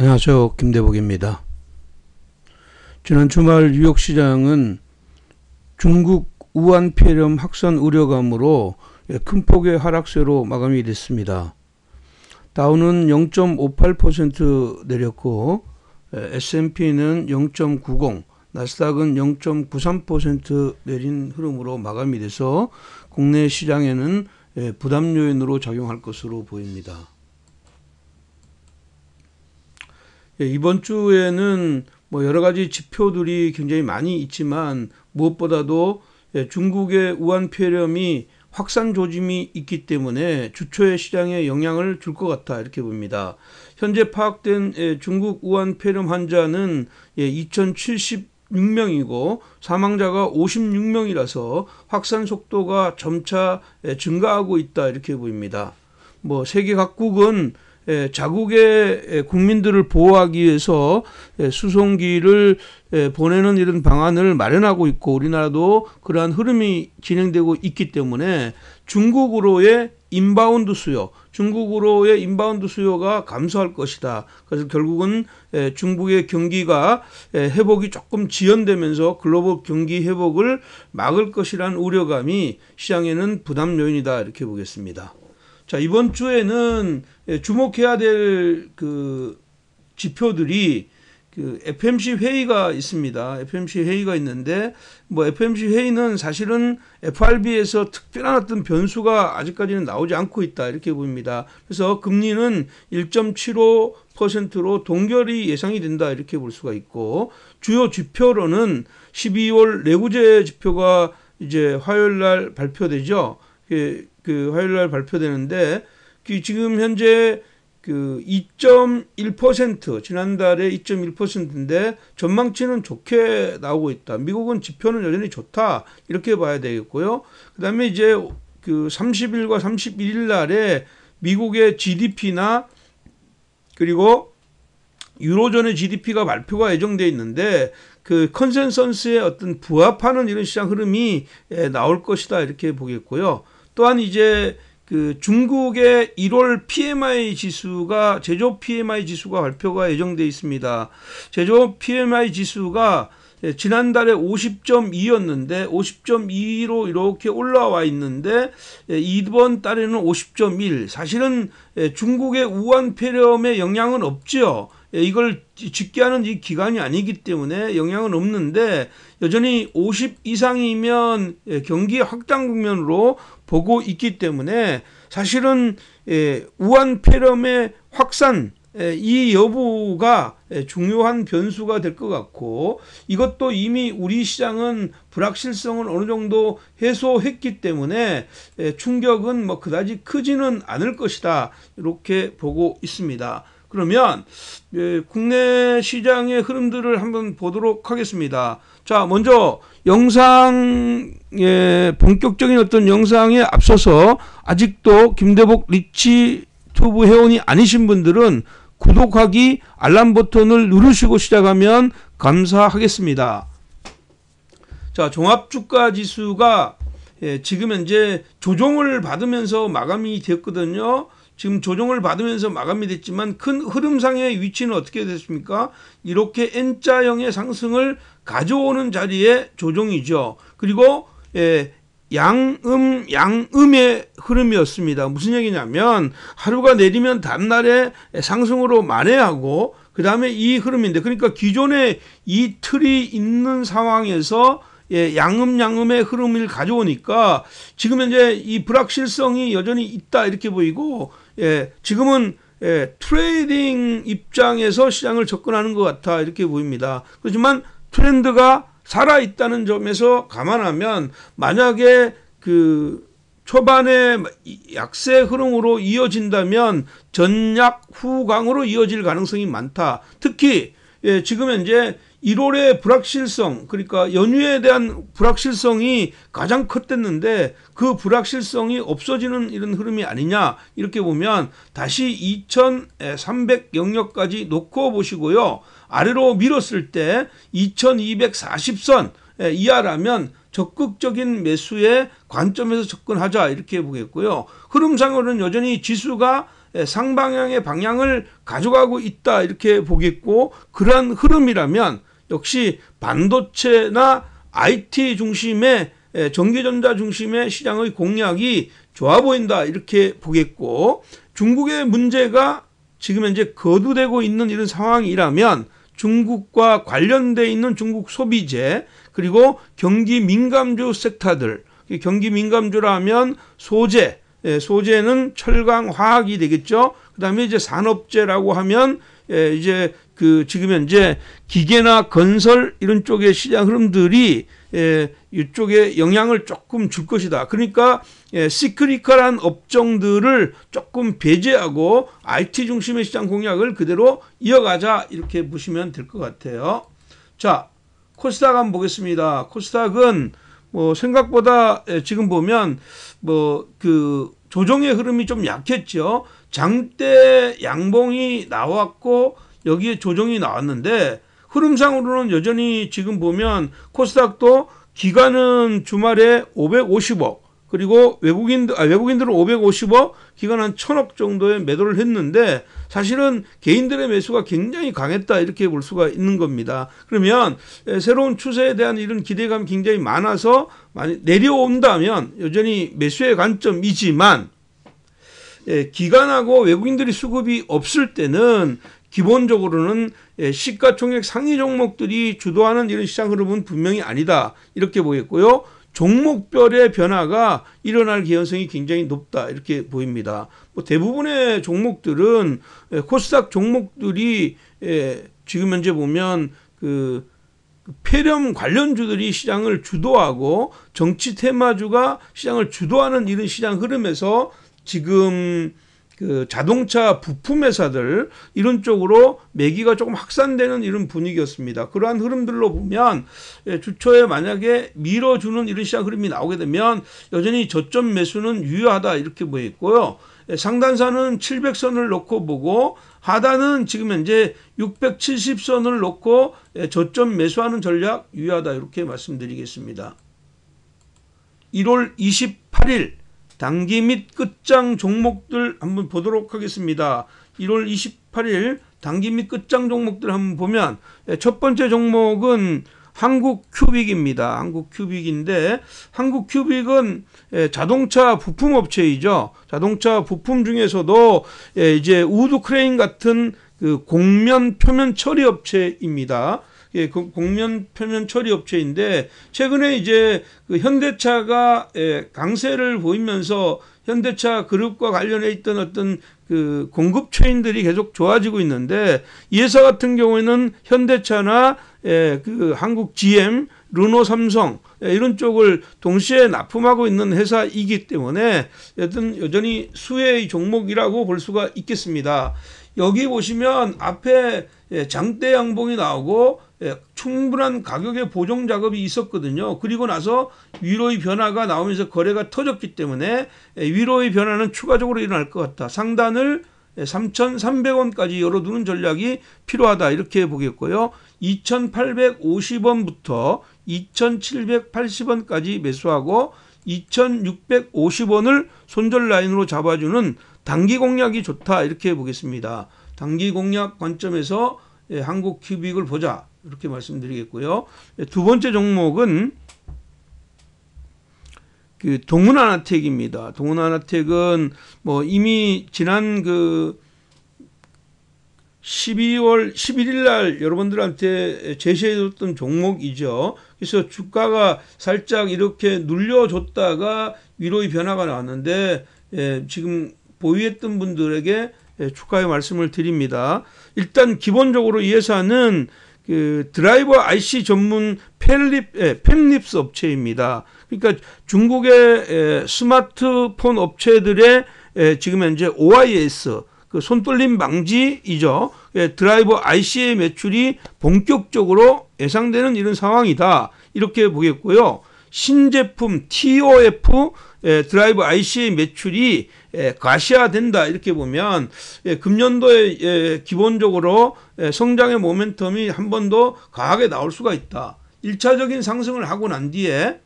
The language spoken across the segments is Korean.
안녕하세요. 김대복입니다. 지난 주말 뉴욕시장은 중국 우한 폐렴 확산 우려감으로 큰 폭의 하락세로 마감이 됐습니다. 다우는 0.58% 내렸고 S&P는 0.90, 나스닥은 0.93% 내린 흐름으로 마감이 돼서 국내 시장에는 부담 요인으로 작용할 것으로 보입니다. 이번 주에는 여러 가지 지표들이 굉장히 많이 있지만 무엇보다도 중국의 우한 폐렴이 확산 조짐이 있기 때문에 주초의 시장에 영향을 줄 것 같다 이렇게 봅니다. 현재 파악된 중국 우한 폐렴 환자는 2076명이고 사망자가 56명이라서 확산 속도가 점차 증가하고 있다 이렇게 보입니다. 세계 각국은 자국의 국민들을 보호하기 위해서 수송기를 보내는 이런 방안을 마련하고 있고 우리나라도 그러한 흐름이 진행되고 있기 때문에 중국으로의 인바운드 수요가 감소할 것이다. 그래서 결국은 중국의 경기가 회복이 조금 지연되면서 글로벌 경기 회복을 막을 것이라는 우려감이 시장에는 부담 요인이다 이렇게 보겠습니다. 자, 이번 주에는 주목해야 될 지표들이 FMC 회의가 있습니다. FMC 회의가 있는데 FMC 회의는 사실은 FRB에서 특별한 어떤 변수가 아직까지는 나오지 않고 있다 이렇게 보입니다. 그래서 금리는 1.75%로 동결이 예상이 된다 이렇게 볼 수가 있고 주요 지표로는 12월 내구재 지표가 이제 화요일 날 발표되죠. 화요일 날 발표되는데 지금 현재 2.1% 지난달에 2.1%인데 전망치는 좋게 나오고 있다. 미국은 지표는 여전히 좋다 이렇게 봐야 되겠고요. 그다음에 이제 30일과 31일 날에 미국의 GDP나 그리고 유로존의 GDP가 발표가 예정되어 있는데 컨센서스에 어떤 부합하는 이런 시장 흐름이 나올 것이다 이렇게 보겠고요. 또한 이제 중국의 1월 PMI 지수가 제조 PMI 지수가 발표가 예정되어 있습니다. 제조 PMI 지수가 지난달에 50.2였는데 50.2로 이렇게 올라와 있는데 이번 달에는 50.1. 사실은 중국의 우한 폐렴에 영향은 없죠. 이걸 집계하는 이 기간이 아니기 때문에 영향은 없는데 여전히 50 이상이면 경기 확장 국면으로 보고 있기 때문에 사실은 우한 폐렴의 확산 이 여부가 중요한 변수가 될 것 같고 이것도 이미 우리 시장은 불확실성을 어느 정도 해소했기 때문에 충격은 그다지 크지는 않을 것이다 이렇게 보고 있습니다. 그러면 국내 시장의 흐름들을 한번 보도록 하겠습니다. 자, 먼저 본격적인 어떤 영상에 앞서서 아직도 김대복 리치 튜브 회원이 아니신 분들은 구독하기, 알람 버튼을 누르시고 시작하면 감사하겠습니다. 자, 종합주가 지수가 지금 현재 조정을 받으면서 마감이 됐거든요. 지금 조정을 받으면서 마감이 됐지만 큰 흐름상의 위치는 어떻게 됐습니까? 이렇게 N자형의 상승을 가져오는 자리에 조정이죠. 그리고 양음의 흐름이었습니다. 무슨 얘기냐면 하루가 내리면 다음날에 상승으로 만회하고 그 다음에 이 흐름인데 그러니까 기존에 이 틀이 있는 상황에서 양음의 흐름을 가져오니까 지금 현재 이 불확실성이 여전히 있다 이렇게 보이고 지금은 트레이딩 입장에서 시장을 접근하는 것 같아 이렇게 보입니다. 그렇지만 트렌드가 살아있다는 점에서 감안하면 만약에 초반에 약세 흐름으로 이어진다면 전약 후강으로 이어질 가능성이 많다. 특히 지금 현재 1월의 불확실성 그러니까 연휴에 대한 불확실성이 가장 컸댔는데 그 불확실성이 없어지는 이런 흐름이 아니냐 이렇게 보면 다시 2300 영역까지 놓고 보시고요. 아래로 밀었을 때 2240선 이하라면 적극적인 매수의 관점에서 접근하자 이렇게 보겠고요. 흐름상으로는 여전히 지수가 상방향의 방향을 가져가고 있다 이렇게 보겠고, 그러한 흐름이라면 역시 반도체나 IT 중심의 전기전자 중심의 시장의 공략이 좋아 보인다 이렇게 보겠고, 중국의 문제가 지금 현재 거두되고 있는 이런 상황이라면 중국과 관련돼 있는 중국 소비재, 그리고 경기 민감주 섹터들, 경기 민감주라면 소재, 소재는 철강, 화학이 되겠죠. 그다음에 이제 산업재라고 하면 이제 지금 현재 기계나 건설 이런 쪽의 시장 흐름들이 이쪽에 영향을 조금 줄 것이다. 그러니까 시크리컬한 업종들을 조금 배제하고 IT 중심의 시장 공략을 그대로 이어가자 이렇게 보시면 될 것 같아요. 자, 코스닥 한번 보겠습니다. 코스닥은 뭐 생각보다 지금 보면 조정의 흐름이 좀 약했죠. 장대 양봉이 나왔고 여기에 조정이 나왔는데, 흐름상으로는 여전히 지금 보면 코스닥도 기관은 주말에 550억, 그리고 외국인들은 550억, 기관은 1000억 정도의 매도를 했는데, 사실은 개인들의 매수가 굉장히 강했다 이렇게 볼 수가 있는 겁니다. 그러면 새로운 추세에 대한 이런 기대감이 굉장히 많아서 많이 내려온다면 여전히 매수의 관점이지만, 기관하고 외국인들이 수급이 없을 때는 기본적으로는 시가총액 상위 종목들이 주도하는 이런 시장 흐름은 분명히 아니다 이렇게 보겠고요. 종목별의 변화가 일어날 개연성이 굉장히 높다 이렇게 보입니다. 뭐 대부분의 종목들은 코스닥 종목들이 지금 현재 보면 폐렴 관련주들이 시장을 주도하고 정치 테마주가 시장을 주도하는 이런 시장 흐름에서 지금 자동차 부품 회사들 이런 쪽으로 매기가 조금 확산되는 이런 분위기였습니다. 그러한 흐름들로 보면 주초에 만약에 밀어주는 이런 시장 흐름이 나오게 되면 여전히 저점 매수는 유효하다 이렇게 보였고요. 상단선은 700선을 놓고 보고, 하단은 지금 현재 670선을 놓고 저점 매수하는 전략 유효하다 이렇게 말씀드리겠습니다. 1월 28일 단기 및 끝장 종목들 한번 보도록 하겠습니다. 1월 28일 단기 및 끝장 종목들 한번 보면 첫 번째 종목은 한국큐빅입니다. 한국큐빅인데, 한국큐빅은 자동차 부품 업체이죠. 자동차 부품 중에서도 이제 우드 크레인 같은 곡면 표면 처리 업체입니다. 곡면 표면 처리 업체인데, 최근에 이제 현대차가 강세를 보이면서 현대차 그룹과 관련해 있던 어떤 공급 체인들이 계속 좋아지고 있는데, 이 회사 같은 경우에는 현대차나 한국 GM, 르노, 삼성 이런 쪽을 동시에 납품하고 있는 회사이기 때문에 여전히 수혜의 종목이라고 볼 수가 있겠습니다. 여기 보시면 앞에 장대 양봉이 나오고 충분한 가격의 보정 작업이 있었거든요. 그리고 나서 위로의 변화가 나오면서 거래가 터졌기 때문에 위로의 변화는 추가적으로 일어날 것 같다. 상단을 3,300원까지 열어두는 전략이 필요하다 이렇게 보겠고요. 2,850원부터 2,780원까지 매수하고 2,650원을 손절 라인으로 잡아주는 단기 공략이 좋다 이렇게 보겠습니다. 단기 공략 관점에서 한국큐빅을 보자 이렇게 말씀드리겠고요. 두 번째 종목은 동훈하나텍입니다. 동훈하나텍은 뭐 이미 지난 12월 11일 날 여러분들한테 제시해줬던 종목이죠. 그래서 주가가 살짝 이렇게 눌려줬다가 위로의 변화가 나왔는데 지금 보유했던 분들에게 주가의 말씀을 드립니다. 일단 기본적으로 이 회사는 드라이버 IC 전문 펜립스 업체입니다. 그러니까 중국의 스마트폰 업체들의 지금 현재 OIS 손떨림 방지이죠. 드라이버 IC의 매출이 본격적으로 예상되는 이런 상황이다 이렇게 보겠고요. 신제품 TOF 드라이브 IC의 매출이 가시화된다 이렇게 보면 금년도에 기본적으로 성장의 모멘텀이 한 번 더 강하게 나올 수가 있다. 1차적인 상승을 하고 난 뒤에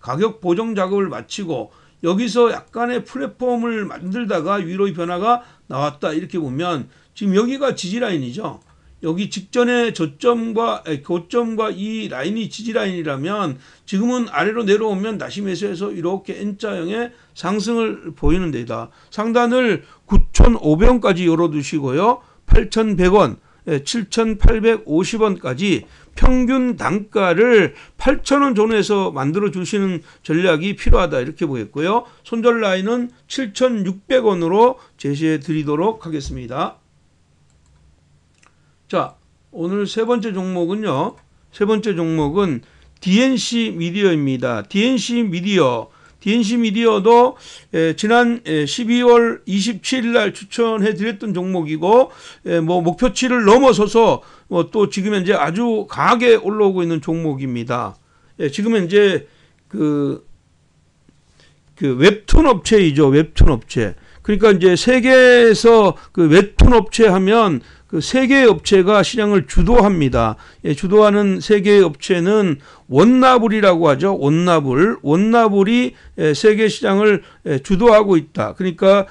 가격 보정 작업을 마치고 여기서 약간의 플랫폼을 만들다가 위로의 변화가 나왔다 이렇게 보면 지금 여기가 지지라인이죠. 여기 직전에 고점과 이 라인이 지지라인이라면 지금은 아래로 내려오면 다시 매수해서 이렇게 N자형의 상승을 보이는 데다 상단을 9,500원까지 열어두시고요. 8,100원, 7,850원까지 평균 단가를 8,000원 존에서 만들어 주시는 전략이 필요하다 이렇게 보겠고요. 손절 라인은 7,600원으로 제시해 드리도록 하겠습니다. 자, 오늘 세 번째 종목은요. 세 번째 종목은 DNC 미디어입니다. DNC 미디어도 지난 12월 27일 날 추천해 드렸던 종목이고 뭐 목표치를 넘어서서 또 지금 현재 아주 강하게 올라오고 있는 종목입니다. 지금 현재 그 웹툰 업체이죠. 웹툰 업체. 그러니까 이제 세계에서 그 웹툰 업체 하면 그 세 개의 업체가 시장을 주도합니다. 주도하는 세 개의 업체는 원나블이라고 하죠. 원나블이 세계 시장을 주도하고 있다. 그러니까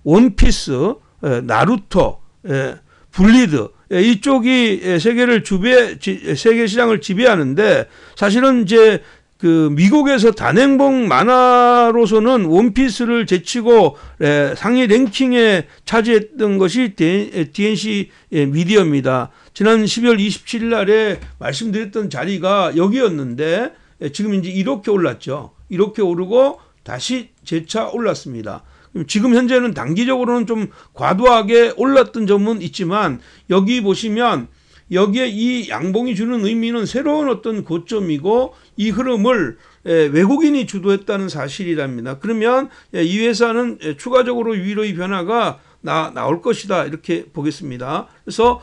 원피스, 나루토, 블리드 이쪽이 세계 시장을 지배하는데 사실은 이제 그 미국에서 단행본 만화로서는 원피스를 제치고 상위 랭킹에 차지했던 것이 DNC 미디어입니다. 지난 12월 27일 날에 말씀드렸던 자리가 여기였는데 지금 이제 이렇게 올랐죠. 이렇게 오르고 다시 재차 올랐습니다. 지금 현재는 단기적으로는 좀 과도하게 올랐던 점은 있지만 여기 보시면 여기에 이 양봉이 주는 의미는 새로운 어떤 고점이고 이 흐름을 외국인이 주도했다는 사실이랍니다. 그러면 이 회사는 추가적으로 위로의 변화가 나올 것이다 이렇게 보겠습니다. 그래서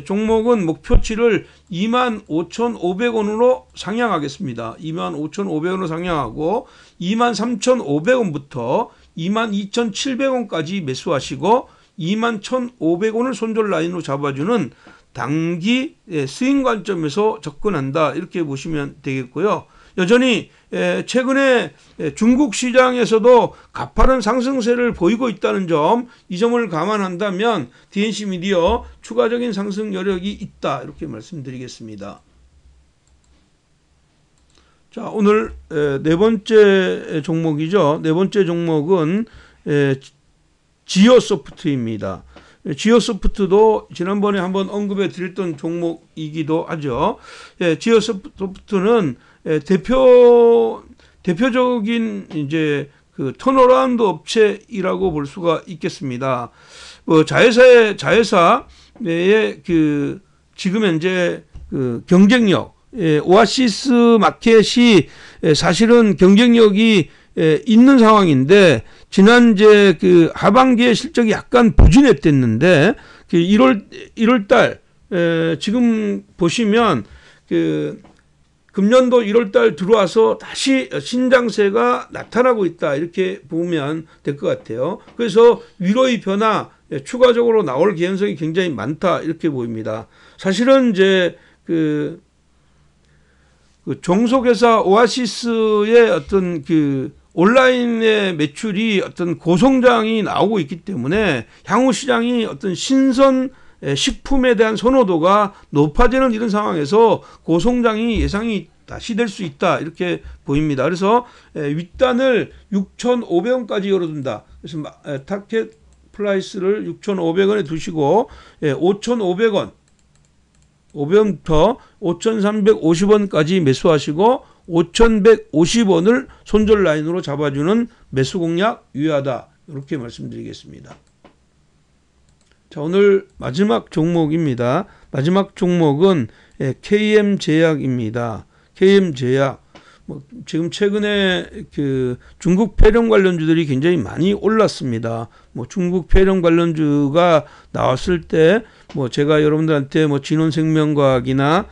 종목은 목표치를 25,500원으로 상향하겠습니다. 25,500원으로 상향하고 23,500원부터 22,700원까지 매수하시고 21,500원을 손절 라인으로 잡아주는 단기 스윙 관점에서 접근한다 이렇게 보시면 되겠고요. 여전히 최근에 중국 시장에서도 가파른 상승세를 보이고 있다는 점, 이 점을 감안한다면 DNC 미디어 추가적인 상승 여력이 있다 이렇게 말씀드리겠습니다. 자, 오늘 네 번째 종목이죠. 네 번째 종목은 지오소프트입니다. 지오소프트도 지난번에 한번 언급해 드렸던 종목이기도 하죠. 지오소프트는 대표적인 이제 그 턴어라운드 업체이라고 볼 수가 있겠습니다. 자회사의 그 지금 현재 그 경쟁력, 오아시스 마켓이 사실은 경쟁력이 있는 상황인데 지난 이제 그 하반기에 실적이 약간 부진했댔는데 그 1월 달 지금 보시면 그 금년도 1월 달 들어와서 다시 신장세가 나타나고 있다 이렇게 보면 될 것 같아요. 그래서 위로의 변화 추가적으로 나올 개연성이 굉장히 많다 이렇게 보입니다. 사실은 이제 그 종속회사 오아시스의 어떤 그 온라인의 매출이 어떤 고성장이 나오고 있기 때문에 향후 시장이 어떤 신선 식품에 대한 선호도가 높아지는 이런 상황에서 고성장이 예상이 다시 될 수 있다 이렇게 보입니다. 그래서 윗단을 6,500원까지 열어둔다. 그래서 타켓 플라이스를 6,500원에 두시고 5,500원 500원부터 5,350원까지 매수하시고 5,150원을 손절 라인으로 잡아주는 매수 공략 유효하다 이렇게 말씀드리겠습니다. 자, 오늘 마지막 종목입니다. 마지막 종목은 KM제약입니다. KM제약 지금 최근에 그 중국 폐렴 관련주들이 굉장히 많이 올랐습니다. 중국 폐렴 관련주가 나왔을 때 제가 여러분들한테 진원생명과학이나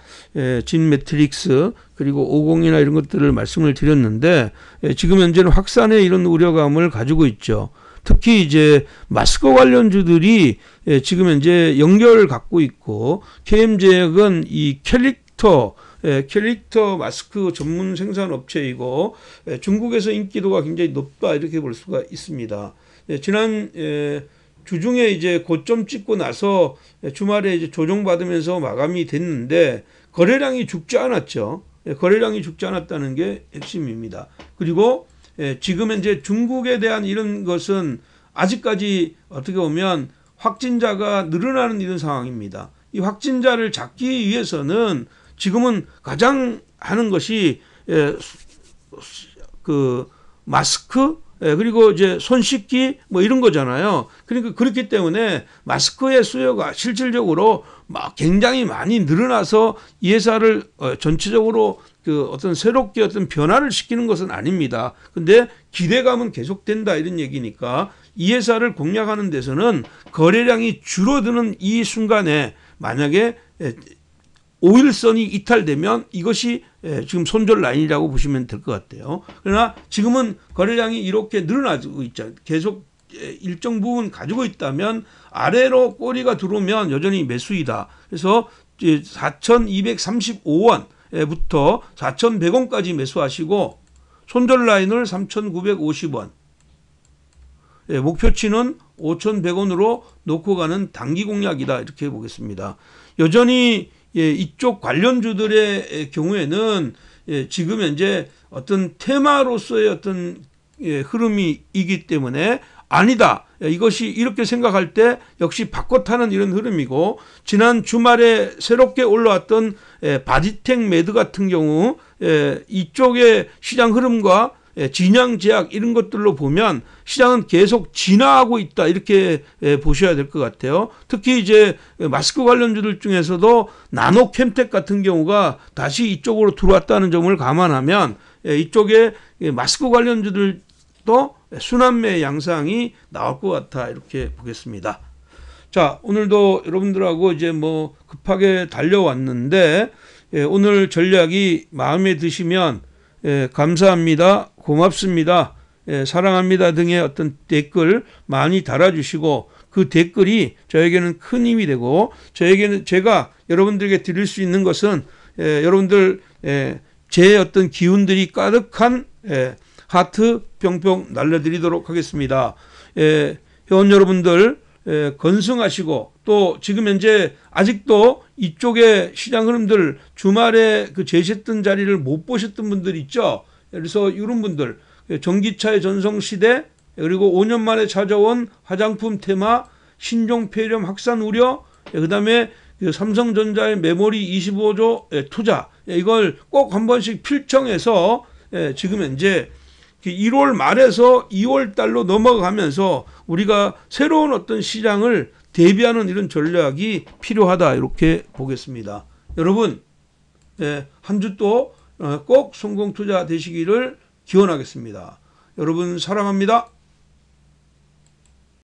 진매트릭스 그리고 50이나 이런 것들을 말씀을 드렸는데 지금 현재는 확산의 이런 우려감을 가지고 있죠. 특히 이제 마스크 관련주들이 지금 현재 연결을 갖고 있고 KM제약은 이 캘릭터 캐릭터 마스크 전문 생산 업체이고 중국에서 인기도가 굉장히 높다 이렇게 볼 수가 있습니다. 지난 주중에 이제 고점 찍고 나서 주말에 이제 조정받으면서 마감이 됐는데 거래량이 죽지 않았죠. 거래량이 죽지 않았다는 게 핵심입니다. 그리고 지금 현재 중국에 대한 이런 것은 아직까지 어떻게 보면 확진자가 늘어나는 이런 상황입니다. 이 확진자를 잡기 위해서는 지금은 가장 하는 것이 그 마스크 그리고 이제 손 씻기 뭐 이런 거잖아요. 그러니까 그렇기 때문에 마스크의 수요가 실질적으로 막 굉장히 많이 늘어나서 이 회사를 전체적으로 그 어떤 새롭게 어떤 변화를 시키는 것은 아닙니다. 근데 기대감은 계속된다 이런 얘기니까 이 회사를 공략하는 데서는 거래량이 줄어드는 이 순간에 만약에 5일선이 이탈되면 이것이 지금 손절 라인이라고 보시면 될 것 같아요. 그러나 지금은 거래량이 이렇게 늘어나고 있죠. 계속 일정 부분 가지고 있다면 아래로 꼬리가 들어오면 여전히 매수이다. 그래서 4,235원부터 4,100원까지 매수하시고 손절 라인을 3,950원 목표치는 5,100원으로 놓고 가는 단기 공략이다 이렇게 보겠습니다. 여전히 이쪽 관련주들의 경우에는 지금 현재 어떤 테마로서의 어떤 흐름이기 때문에 아니다. 이것이 이렇게 생각할 때 역시 바꿔 타는 이런 흐름이고 지난 주말에 새롭게 올라왔던 바디텍 매드 같은 경우 이쪽의 시장 흐름과 진양 제약 이런 것들로 보면 시장은 계속 진화하고 있다 이렇게 보셔야 될 것 같아요. 특히 이제 마스크 관련주들 중에서도 나노캠텍 같은 경우가 다시 이쪽으로 들어왔다는 점을 감안하면 이쪽에 마스크 관련주들도 순환매 양상이 나올 것 같아 이렇게 보겠습니다. 자, 오늘도 여러분들하고 이제 뭐 급하게 달려왔는데 오늘 전략이 마음에 드시면 감사합니다. 고맙습니다. 사랑합니다 등의 어떤 댓글 많이 달아주시고 그 댓글이 저에게는 큰 힘이 되고 저에게는 제가 여러분들에게 드릴 수 있는 것은 여러분들 제 어떤 기운들이 가득한 하트 평평 날려드리도록 하겠습니다. 회원 여러분들 건승하시고 또 지금 현재 아직도 이쪽에 시장 흐름들 주말에 그 제시했던 자리를 못 보셨던 분들 있죠. 그래서 이런 분들 전기차의 전성시대 그리고 5년 만에 찾아온 화장품 테마 신종 폐렴 확산 우려 그 다음에 삼성전자의 메모리 25조 투자 이걸 꼭 한 번씩 필청해서 지금 현재 1월 말에서 2월 달로 넘어가면서 우리가 새로운 어떤 시장을 대비하는 이런 전략이 필요하다 이렇게 보겠습니다. 여러분 한 주 또 꼭 성공 투자 되시기를 기원하겠습니다. 여러분 사랑합니다.